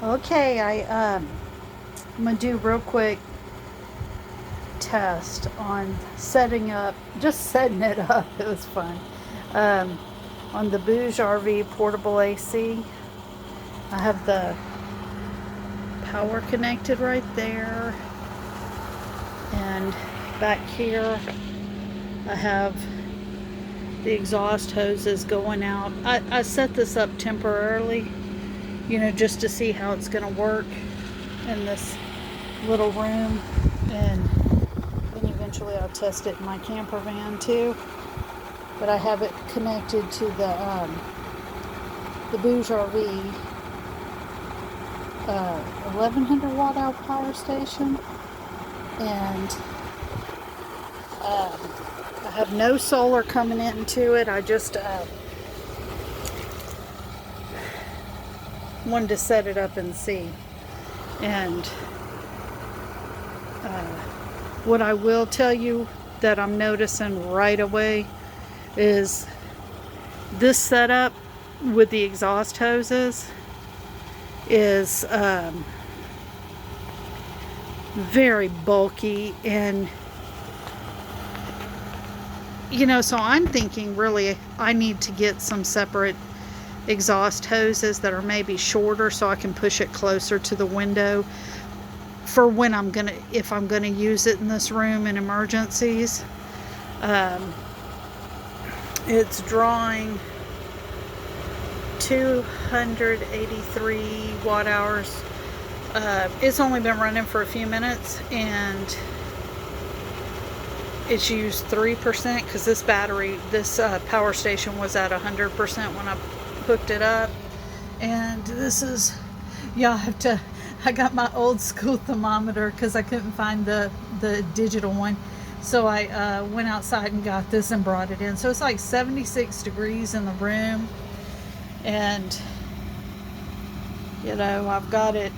Okay, I'm gonna do real quick test on just setting it up. It was fun. Um, on the BougeRV portable AC, I have the power connected right there, and back here I have the exhaust hoses going out. I set this up temporarily, just to see how it's gonna work in this little room, and then eventually I'll test it in my camper van too. But I have it connected to the BougeRV 1100 watt hour power station, and I have no solar coming into it. I just wanted to set it up and see. And what I will tell you that I'm noticing right away is this setup with the exhaust hoses is very bulky, and so I'm thinking really I need to get some separate exhaust hoses that are maybe shorter so I can push it closer to the window for when if I'm gonna use it in this room in emergencies. It's drawing 283 watt hours. It's only been running for a few minutes, and it's used 3% because this power station was at 100% when I hooked it up. And this is, I got my old school thermometer because I couldn't find the digital one. So I went outside and got this and brought it in. So it's like 76 degrees in the room. And, I've got it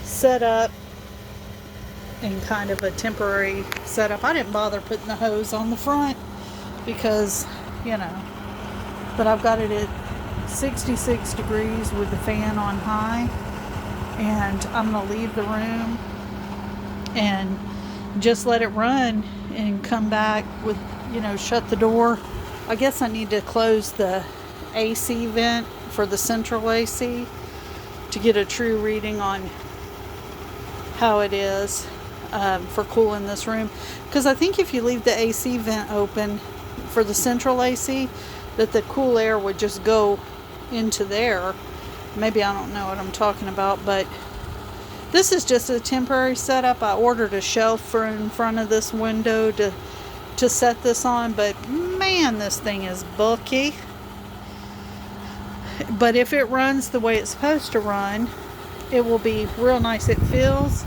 set up in kind of a temporary setup. I didn't bother putting the hose on the front because, but I've got it at 66 degrees with the fan on high. And I'm going to leave the room and just let it run and come back with, shut the door. I guess I need to close the AC vent for the central AC to get a true reading on how it is for cooling this room. Because I think if you leave the AC vent open for the central AC, that the cool air would just go into there. Maybe I don't know what I'm talking about, but this is just a temporary setup. I ordered a shelf for in front of this window to set this on, but man, this thing is bulky. But if it runs the way it's supposed to run, it will be real nice. It feels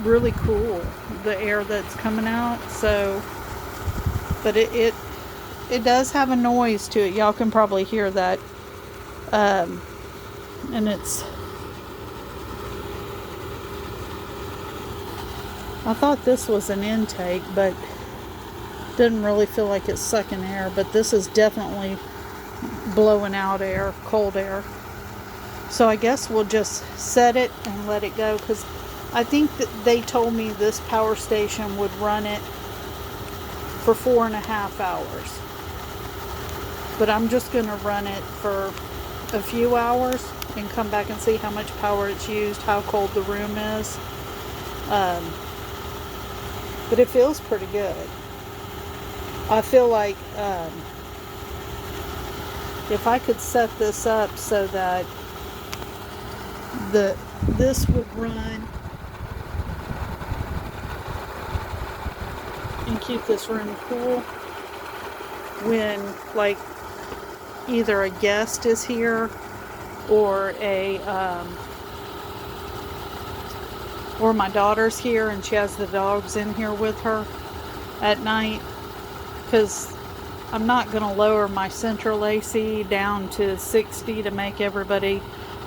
really cool, the air that's coming out. So, but it does have a noise to it. Y'all can probably hear that. And I thought this was an intake, but didn't really feel like it's sucking air. But this is definitely blowing out air, cold air. So I guess we'll just set it and let it go, because I think that they told me this power station would run it for 4.5 hours. But I'm just going to run it for a few hours and come back and see how much power it's used, how cold the room is. But it feels pretty good. I feel like if I could set this up so that this would run and keep this room cool when, like, either a guest is here or or my daughter's here and she has the dogs in here with her at night, because I'm not going to lower my central AC down to 60 to make everybody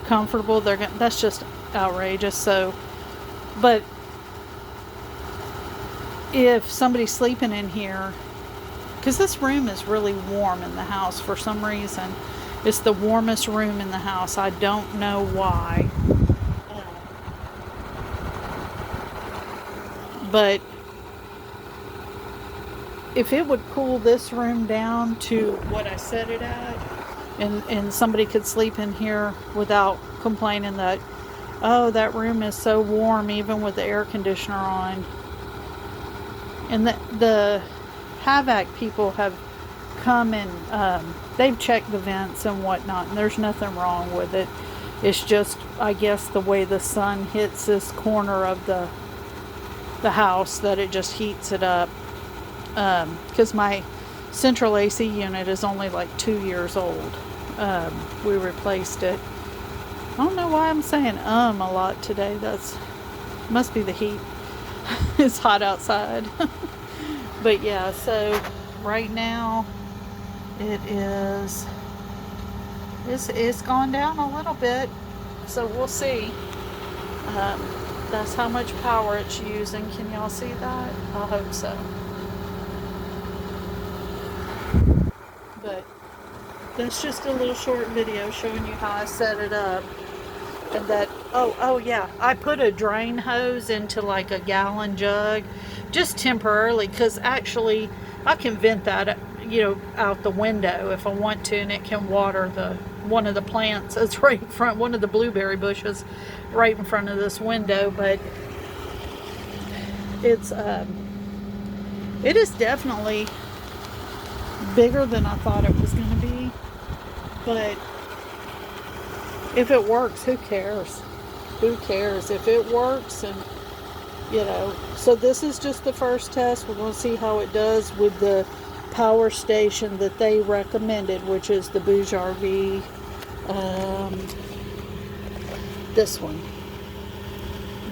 comfortable. That's just outrageous. So, but if somebody's sleeping in here, because this room is really warm in the house for some reason, It's the warmest room in the house. I don't know why. But if it would cool this room down to what I set it at, and somebody could sleep in here without complaining that, oh, that room is so warm even with the air conditioner on. And the Havoc people have come and they've checked the vents and whatnot, and there's nothing wrong with it. It's just, I guess, the way the sun hits this corner of the house that it just heats it up. Because my central AC unit is only like 2 years old. We replaced it. I don't know why I'm saying a lot today. Must be the heat. It's hot outside. But yeah, so right now it's gone down a little bit, so we'll see. That's how much power it's using. Can y'all see that? I hope so. But that's just a little short video showing you how I set it up. And that, oh yeah, I put a drain hose into like a gallon jug just temporarily, because actually I can vent that, out the window if I want to, and it can water one of the plants that's right in front, one of the blueberry bushes right in front of this window. But it is definitely bigger than I thought it was going to be. But if it works, who cares? Who cares? If it works, and so this is just the first test. We're going to see how it does with the power station that they recommended, which is the BougeRV, this one.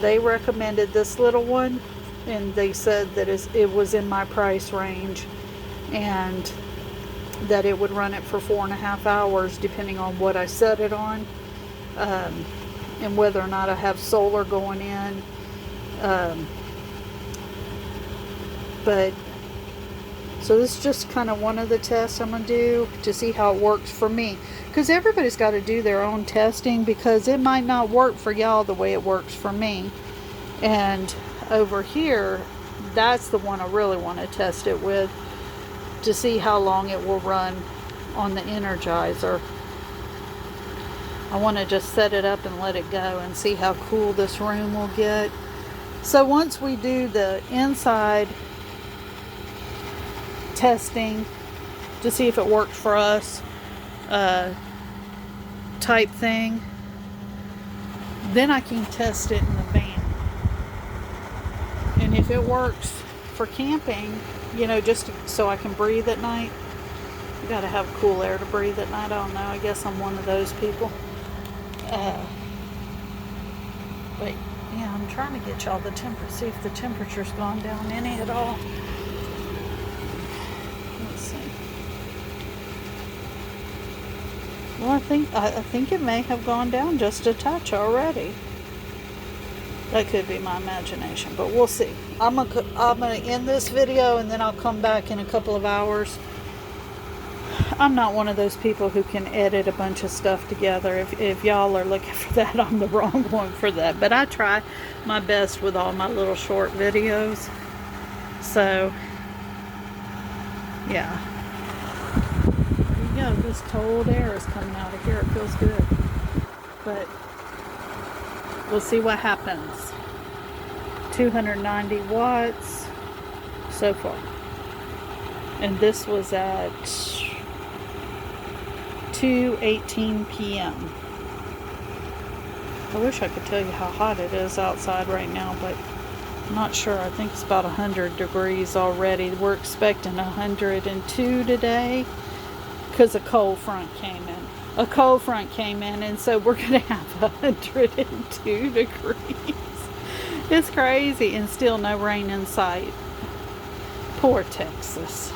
They recommended this little one, and they said that it was in my price range, and that it would run it for 4.5 hours depending on what I set it on, and whether or not I have solar going in. But so this is just kind of one of the tests I'm going to do to see how it works for me, because everybody's got to do their own testing, because it might not work for y'all the way it works for me. And over here, that's the one I really want to test it with, to see how long it will run on the Energizer. I want to just set it up and let it go and see how cool this room will get. So once we do the inside testing to see if it works for us, type thing, then I can test it in the van. And if it works for camping, just so I can breathe at night. You gotta have cool air to breathe at night. I don't know. I guess I'm one of those people. But yeah, I'm trying to get y'all the temperature. See if the temperature's gone down any at all. Let's see. Well, I think it may have gone down just a touch already. That could be my imagination, but we'll see. I'm gonna end this video, and then I'll come back in a couple of hours. I'm not one of those people who can edit a bunch of stuff together. If y'all are looking for that, I'm the wrong one for that. But I try my best with all my little short videos. So, yeah. There you go. This cold air is coming out of here. It feels good. But we'll see what happens. 290 watts so far. And this was at 2:18 p.m. I wish I could tell you how hot it is outside right now, but I'm not sure. I think it's about 100 degrees already. We're expecting 102 today because a cold front came in. A cold front came in, and so we're going to have 102 degrees. It's crazy, and still no rain in sight. Poor Texas.